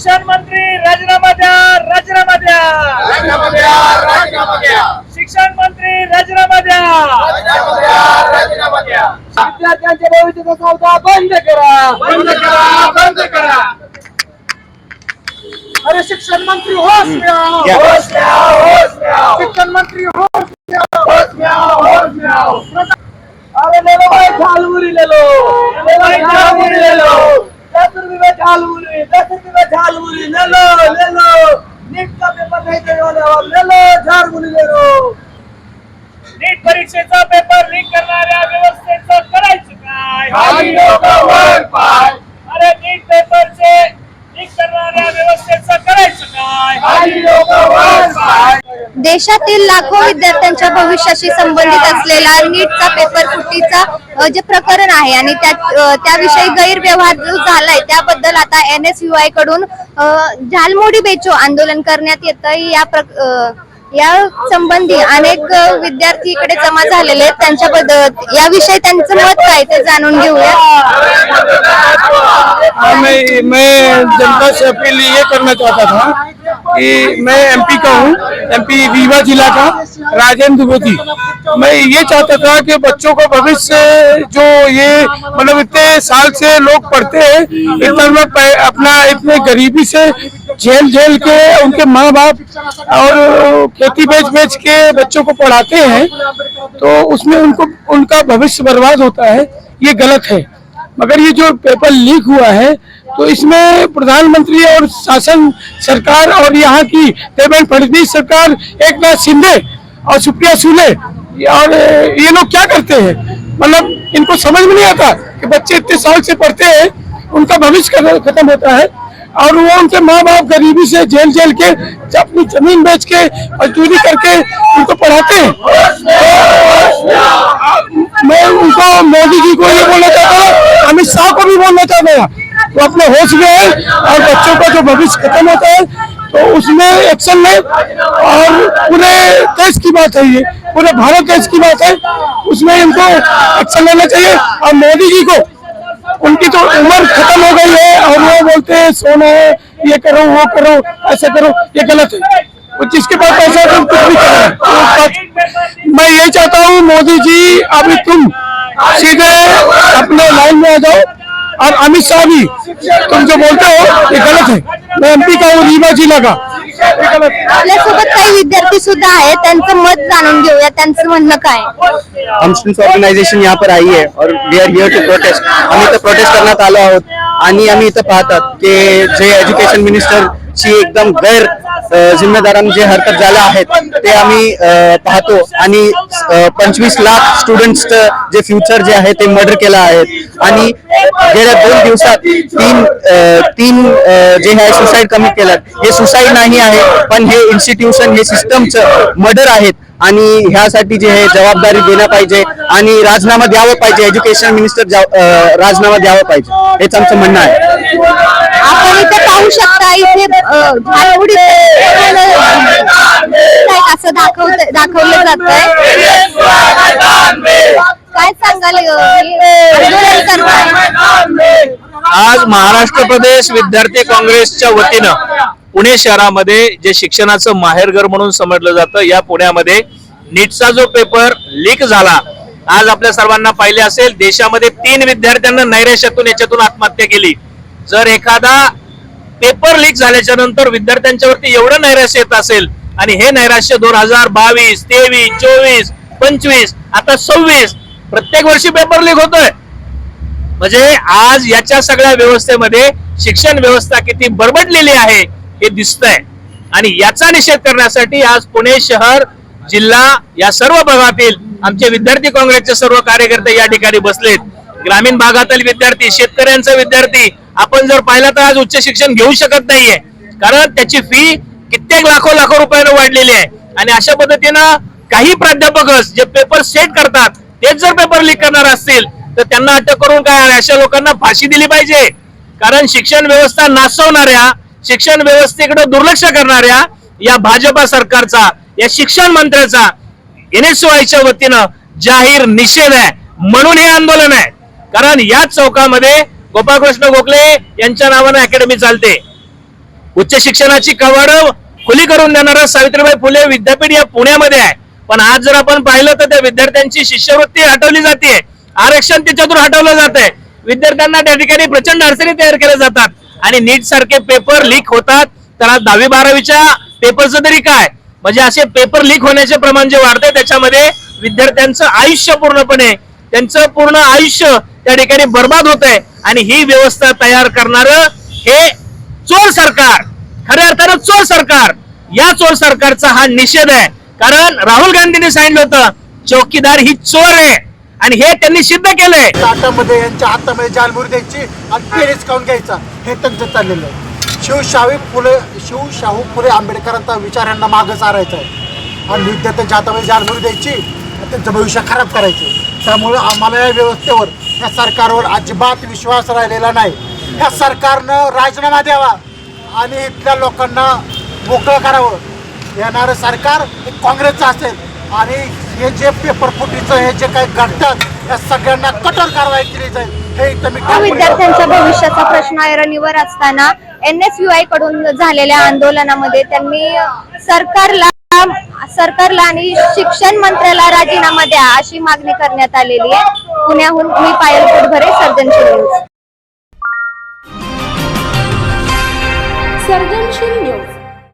शिक्षण मंत्री राजीनामा द्या, राजीनामा द्या, राजीनामा द्या, राजीनामा द्या, शिक्षण मंत्री राजीनामा द्या, राजीनामा द्या, राजीनामा द्या. विद्यार्थ्यांच्या भविष्याचा सौदा बंद करा, बंद करा, बंद करा. अरे शिक्षण मंत्री होश में आओ, होश में आओ, होश में आओ. शिक्षण मंत्री होश में आओ, होश में आओ, होश में आओ. अरे ले लो भाई झालमुरी ले लो, ले लो झालमुरी ले लो, 10 रुपए में झालमुरी, 10 रुपए में झालमुरी ले लो, ले लो. नीट का पेपर नहीं देने वाले हो, ले लो झालमुरी ले लो. नीट परीक्षेचा पेपर लीक करणाऱ्या व्यवस्थेचं करायचं काय? खाली डोकं वर पाय. अरे नीट पेपरचे लीक करणाऱ्या व्यवस्थेचं करायचं काय? खाली डोकं वर पाय. देशातील लाखो विद्यार्थ्यांच्या भविष्याशी संबंधित असलेला नीटचा पेपर फुटीचा जे प्रकरण आहे आणि त्याविषयी गैरव्यवहार जो झालाय त्याबद्दल आता NSUI कडून झालमुरी बेचो आंदोलन करण्यात येतं. या संबंधी अनेक विद्यार्थी इकडे जमा झालेले आहेत. त्यांच्याबद्दल याविषयी त्यांचं मत काय ते जाणून घेऊया. मैं जनता से अपील ये करना चाहता था कि मैं MP का हूँ, MP रीवा जिला का राजेंद्र द्विवेदी. मैं ये चाहता था कि बच्चों का भविष्य जो ये मतलब इतने साल से लोग पढ़ते हैं, अपना इतने गरीबी से झेल के उनके माँ बाप और खेती बेच के बच्चों को पढ़ाते हैं, तो उसमें उनका भविष्य बर्बाद होता है. ये गलत है. मगर ये जो पेपर लीक हुआ है तो इसमें प्रधानमंत्री और शासन सरकार और यहाँ की देवेंद्र फडणवीस सरकार, एकनाथ शिंदे और सुप्रिया सुले और ये लोग क्या करते हैं? मतलब इनको समझ में नहीं आता कि बच्चे इतने साल से पढ़ते हैं, उनका भविष्य खत्म होता है और वो उनके माँ बाप गरीबी से झेल के अपनी जमीन बेच के मजदूरी करके उनको पढ़ाते हैं. मैं उनको मोदी जी को ये बोलना चाहता हूँ, अमित शाह को भी बोलना चाहता हूँ, तो अपने होश में है और बच्चों का जो भविष्य खत्म होता है तो उसमें एक्शन ले. और पूरे देश की बात है, ये पूरे भारत देश की बात है, उसमें इनको एक्शन लेना चाहिए. और मोदी जी को, उनकी तो उम्र खत्म हो गई है और वो बोलते हैं सोना है, ये करो वो करो ऐसा करो, ये गलत है. जिसके पास पैसा है कुछ भी करो. मैं ये चाहता हूँ मोदी जी अभी तुम सीधे अपने लाइन में आ जाओ और अमित शाह भी तुम जो बोलते हो ये गलत है. मैं MP का हूँ रीवा जिला का. आपल्यासोबत काही विद्यार्थी सुद्धा आहेत, त्यांचं मत जाणून घेऊया. त्यांचं म्हणणं काय? हम स्टूडेंट्स ऑर्गनायझेशन यहाँ पर आई है और we are here to protest. आम्ही इथं प्रोटेस्ट करण्यात आलो आहोत आणि आम्ही इथं पाहतात की जे एज्युकेशन मिनिस्टरची एकदम गैर जिम्मेदाराने जे हरकत झाल्या आहेत ते आम्ही पाहतो. आणि 25 लाख स्टुडंट्सचं जे फ्युचर जे आहे ते मर्डर केलं आहे. आणि गेल्या 2 दिवसात तीन जे आहे सुसाईड कमिट केलं. हे सुसाईड नाही आहे, पण हे इन्स्टिट्यूशन, हे सिस्टमचं मर्डर आहेत. आणि ह्यासाठी जे आहे जबाबदारी देणं पाहिजे आणि राजीनामा द्यावं पाहिजे. एज्युकेशन मिनिस्टर राजीनामा द्यावं पाहिजे, हेच आमचं म्हणणं आहे. आपण इथे पाहू शकता, इथे झालमुरी असं दाखवलं जातंय. काय सांगाल? आज महाराष्ट्र प्रदेश विद्यार्थी काँग्रेसच्या वतीनं पुणे शहरामध्ये जे शिक्षणाचं माहेरघर म्हणून समजलं जातं, या पुण्यामध्ये नीटचा जो पेपर लीक झाला, आज आपल्या सर्वांना पाहिले असेल देशामध्ये 3 विद्यार्थ्यांना नैराश्यातून याच्यातून आत्महत्या केली. जर एखादा पेपर लीक झाल्याच्या नंतर विद्यार्थ्यांच्यावरती एवढं नैराश्य येत असेल आणि हे नैराश्य 2022, 23, 24, 25 आता 26 प्रत्येक वर्षी पेपर लीक होतोय, म्हणजे आज याच्या सगळ्या व्यवस्थेमध्ये शिक्षण व्यवस्था किती बरबडलेली आहे हे दिसतंय. आणि याचा निषेध करण्यासाठी आज पुणे शहर, जिल्हा या सर्व भागातील आमचे विद्यार्थी काँग्रेसचे सर्व कार्यकर्ते या ठिकाणी बसलेत. ग्रामीण भागातील विद्यार्थी, शेतकऱ्यांचे विद्यार्थी आपण जर पाहिलं तर आज उच्च शिक्षण घेऊ शकत नाहीये, कारण त्याची फी कित्येक लाखो रुपयाने वाढलेली आहे. आणि अशा पद्धतीनं काही प्राध्यापक जे पेपर सेट करतात तेच जर पेपर लीक करणार असतील तर त्यांना अटक करून काय अशा लोकांना फाशी दिली पाहिजे. कारण शिक्षण व्यवस्था नासवणाऱ्या, शिक्षण व्यवस्थेकडे दुर्लक्ष करणाऱ्या या भाजपा सरकारचा, या शिक्षण मंत्र्याचा NSUIच्या वतीनं जाहीर निषेध आहे. म्हणून हे आंदोलन आहे. कारण याच चौकामध्ये गोपाळकृष्ण गोखले यांच्या नावाने अकॅडमी चालते. उच्च शिक्षणाची कवाड खुली करून देणारं सावित्रीबाई फुले विद्यापीठ या पुण्यामध्ये आहे. पण आज जर आपण पाहिलं तर त्या विद्यार्थ्यांची शिष्यवृत्ती हटवली जाते, आरक्षण त्याच्यातून हटवलं जात आहे, विद्यार्थ्यांना त्या ठिकाणी प्रचंड अडचणी तयार केल्या जातात आणि नीट सारखे पेपर लीक होतात. तर आज 10वी-12वीच्या पेपरचं तरी काय, म्हणजे असे पेपर लीक होण्याचे प्रमाण जे वाढतंय त्याच्यामध्ये विद्यार्थ्यांचं आयुष्य पूर्णपणे त्यांचं पूर्ण आयुष्य त्या ठिकाणी बर्बाद होत आहे. आणि ही व्यवस्था तयार करणारं हे चोर सरकार, खऱ्या अर्थानं चोर सरकार, या चोर सरकारचा हा निषेध आहे. कारण राहुल गांधींनी सांगितलं होतं चौकीदार ही चोर आहे आणि हे त्यांनी सिद्ध केलंय. ताटामध्ये यांच्या हातामध्ये जालमुरी द्यायची आणि पेरेस खाऊन घ्यायचा, हे त्यांचं चाललेलं आहे. शिवशाहू फुले आंबेडकरांचा विचार यांना मागं सारायचा आहे आणि विद्यार्थ्यांच्या हातामध्ये जालमुरी द्यायची आणि त्यांचं भविष्य खराब करायचं. त्यामुळे आम्हाला या व्यवस्थेवर, या सरकारवर अजिबात विश्वास राहिलेला नाही. या सरकारनं राजीनामा द्यावा आणि इथल्या लोकांना मोकळं करावं. येणारं सरकार हे काँग्रेसचं असेल आणि हे जे पेपर फुटीचं हे जे काही घडतात या सगळ्यांना कठोर कारवाई केली जाईल. हे इथं मी विद्यार्थ्यांच्या भविष्याचा प्रश्न ऐरणीवर असताना NSUI कडून झालेल्या आंदोलनामध्ये त्यांनी सरकारला आणि शिक्षण मंत्र्याला राजीनामा द्या अशी मागणी करण्यात आलेली आहे. पुण्याहून मी पायल कोटभरे, सर्जनशील न्यूज. सर्जनशील न्यूज.